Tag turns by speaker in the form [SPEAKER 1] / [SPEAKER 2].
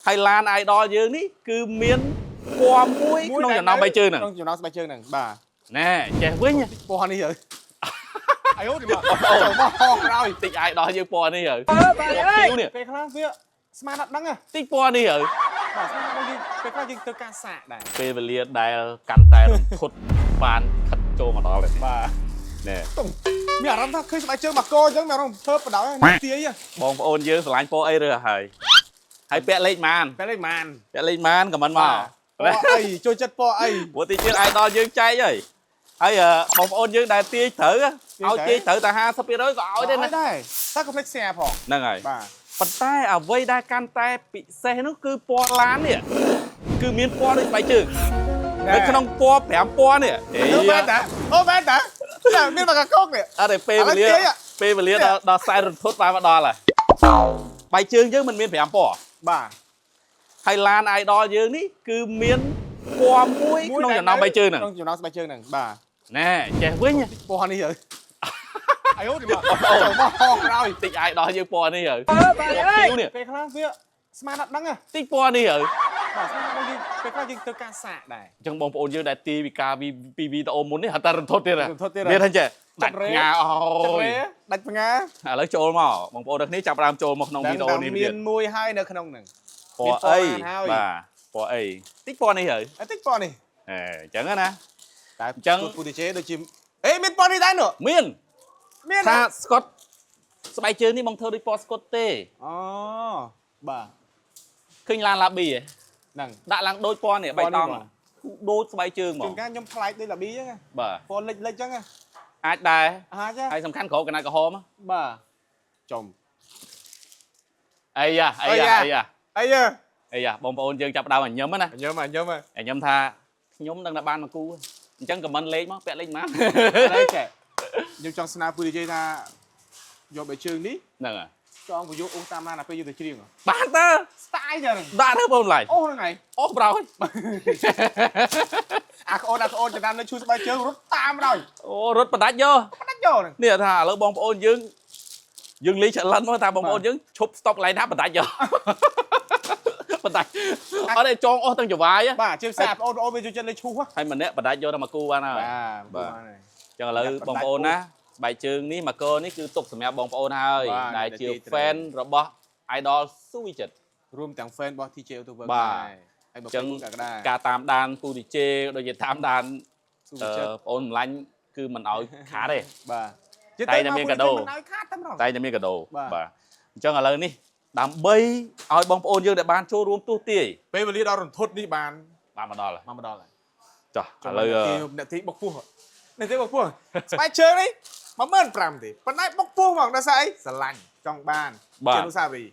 [SPEAKER 1] ហើយឡាន idol យើងនេះគឺមានពណ៌មួយក្នុងចំណោម3ជើងហ្នឹង
[SPEAKER 2] ក្នុងចំណោម3ជើងហ្នឹងបាទ
[SPEAKER 1] ណែចេះវិញ
[SPEAKER 2] ពណ៌នេះហើយអាយូមកមកហោក្រោយ
[SPEAKER 1] តិច idol យើងពណ៌នេះហើយនេះ
[SPEAKER 2] ពេលខ្លះវាស្មានអត់ដឹងហ៎
[SPEAKER 1] តិចពណ៌នេះហើយ
[SPEAKER 2] បាទស្មានអត់ដឹងពេលខ្លះយើងធ្វើការសាកដែរ
[SPEAKER 1] ពេលវេលាដែលកាន់តែរន្ធត់បានខិតចូលមកដល់ហើយ
[SPEAKER 2] បាទ
[SPEAKER 1] ណែ
[SPEAKER 2] មានអារម្មណ៍ថាឃើញស្បែកជើងមកកអញ្ចឹងមានអារម្មណ៍ធ្វើបដ ாய் ទាយ
[SPEAKER 1] បងប្អូនយើងឆ្លាញ់ពណ៌អីរើហើយហើយពាក់លេខម៉ាន
[SPEAKER 2] ពេលនេះម៉ាន
[SPEAKER 1] ពាក់លេខម៉ានខមមិនមក
[SPEAKER 2] ពណ៌អីចូលចិត្តពណ៌អី
[SPEAKER 1] ព្រោះទីទៀត idol យើងចែកហើយបងប្អូនយើងដែលទាយត្រូវឲ្យទាយត្រូវតែ 50% ក៏ឲ្យដែរណា
[SPEAKER 2] ដែរតែកុំភ្លេច share ផង
[SPEAKER 1] ហ្នឹងហើយ
[SPEAKER 2] បាទ
[SPEAKER 1] ប៉ុន្តែអ្វីដែលកាន់តែពិសេសនោះគឺពណ៌ឡាននេះគឺមានពណ៌ដូចស្បែកជើងនៅក្នុងពណ៌5ពណ៌នេះ
[SPEAKER 2] អូមែនតាអូមែនតាមានមកកកនេះ
[SPEAKER 1] អត់ទេពេលវេលាដល់ខ្សែរន្ធត់បានមកដល់ហើយស្បែកជើងយើងមិនមាន5ពណ៌
[SPEAKER 2] បាទ
[SPEAKER 1] ហើយឡាន idol យើងនេះគឺមានពណ៌មួយក្នុងចំណោម3ជើងហ្នឹង
[SPEAKER 2] ក្នុងចំណោម3ជើងហ្នឹងបាទ
[SPEAKER 1] ណែចេះវិញ
[SPEAKER 2] ពណ៌នេះហើយអាយូមកហោក្រោយ
[SPEAKER 1] តិច idol យើងពណ៌នេះហើយនេះ
[SPEAKER 2] ពេលខ្លះវាស្មានអត់ដឹងហ៎
[SPEAKER 1] តិចពណ៌នេះហើយ
[SPEAKER 2] បាទស្មានអត់ដឹងពេលខ្លះយើងធ្វើការសាកដែរ
[SPEAKER 1] អញ្ចឹងបងប្អូនយើងដែលទីវិការពីវីដេអូមុននេះហៅតែរន្ធត់ទៀត
[SPEAKER 2] រន្ធត់ទៀត
[SPEAKER 1] មានថាចេះដាច់ផ្ងាអូយ
[SPEAKER 2] ដាច់ផ្ងា
[SPEAKER 1] ឥឡូវចូលមកបងប្អូនទាំងគ្នាចាប់ផ្ដើមចូលមកក្នុងវីដេអូនេះ
[SPEAKER 2] មានមួយហើយនៅក្នុងហ្នឹង
[SPEAKER 1] ពណ៌អីបាទពណ៌អីតិចពណ៌នេះហើយ
[SPEAKER 2] តិចពណ៌នេះ
[SPEAKER 1] អញ្ចឹងណា
[SPEAKER 2] តែអញ្ចឹងពូទីជេដូចជាអេមានពណ៌នេះដែរនោះ
[SPEAKER 1] មាន
[SPEAKER 2] មាន
[SPEAKER 1] ថាស្កុតស្បែកជើងនេះបងធ្វើដូចពណ៌ស្កុតទេ
[SPEAKER 2] អូបាទ
[SPEAKER 1] ឃើញឡានឡាប៊ីហ៎
[SPEAKER 2] ហ្នឹង
[SPEAKER 1] ដាក់ឡើងដូចពណ៌នេះបៃតងដូចស្បែកជើងហ្ម
[SPEAKER 2] ជួ
[SPEAKER 1] ង
[SPEAKER 2] នកាលខ្ញុំប្លែកដូចឡាប៊ីអញ្ចឹង
[SPEAKER 1] បាទ
[SPEAKER 2] ពណ៌លិចអញ្ចឹង
[SPEAKER 1] អាចដែរ
[SPEAKER 2] អាច
[SPEAKER 1] ហើយសំខាន់ក្រោកកណាត់ក្រហម
[SPEAKER 2] បាទចំ
[SPEAKER 1] អីយ៉ាបងប្អូនយើងចាប់ផ្ដើមញឹមណា
[SPEAKER 2] ញឹម
[SPEAKER 1] ញឹមថាខ្ញុំដឹងថាបានមកគូអញ្ចឹងខមមិនលេខមកពាក់លេខម៉ាន
[SPEAKER 2] ហើយចេះខ្ញុំចង់ស្នើពូទីជេថាយកបីជើងនេះ
[SPEAKER 1] ហ្នឹងហើយ
[SPEAKER 2] ចង់ពយកអូសតាមឡានដល់ពេលយកទៅច្រៀង
[SPEAKER 1] បានតើ
[SPEAKER 2] ស្តាយចឹង
[SPEAKER 1] ដាក់ទៅបងឡាយ
[SPEAKER 2] អូហ្នឹងហើយ
[SPEAKER 1] អូប្រោយ
[SPEAKER 2] អាក្អូនចំណាំនៅឈូស្បែកជើងរត់តាមដល់
[SPEAKER 1] អូរត់បដាច់យក
[SPEAKER 2] ផ្ដាច់យកហ្នឹង
[SPEAKER 1] នេះថាឥឡូវបងប្អូនយើងលេងច្រឡំមកថាបងប្អូនយើងឈប់ stop ឡាយថាបដាច់យកបដាច់អត់ទេចងអស់ទាំងចវាយ
[SPEAKER 2] បាទជើងសាប្អូនវាជួយចិត្តលេឈូស
[SPEAKER 1] ហើយម្នាក់បដាច់យកទៅមកគូបានហើយ
[SPEAKER 2] បាទ
[SPEAKER 1] អញ្ចឹងឥឡូវបងប្អូនណាស្បែកជើងនេះមកកនេះគឺទុកសម្រាប់បងប្អូនហើយដែលជា fan របស់ idol ស៊ូវិចិត្រ
[SPEAKER 2] រួមទាំង fan របស់ TJ YouTuber ហើយបើ
[SPEAKER 1] ការតាមដានពូទីជេដូចជាតាមដានបងប្អូនម្លាញ់គឺមិនឲ្យខាតទេ
[SPEAKER 2] បាទ
[SPEAKER 1] តែតែមានកាដូតែតែមានកាដូបាទអញ្ចឹងឥឡូវនេះដើម្បីឲ្យបងប្អូនយើងដែលបានចូលរួមទស្សទាយ
[SPEAKER 2] ពេលវេលាដល់រន្ធត់នេះបាន
[SPEAKER 1] មកដល់ហើយ
[SPEAKER 2] មកដល់ហើយ
[SPEAKER 1] ចុះឥឡូវ
[SPEAKER 2] អ្នកទីបុកពោះអ្នកទីបុកពោះស្បែកជើងនេះ15000ទេប៉ុន្តែបុកពោះហ្មងដល់ស្អីស្រឡាញ់ចង់បានជានុសាវី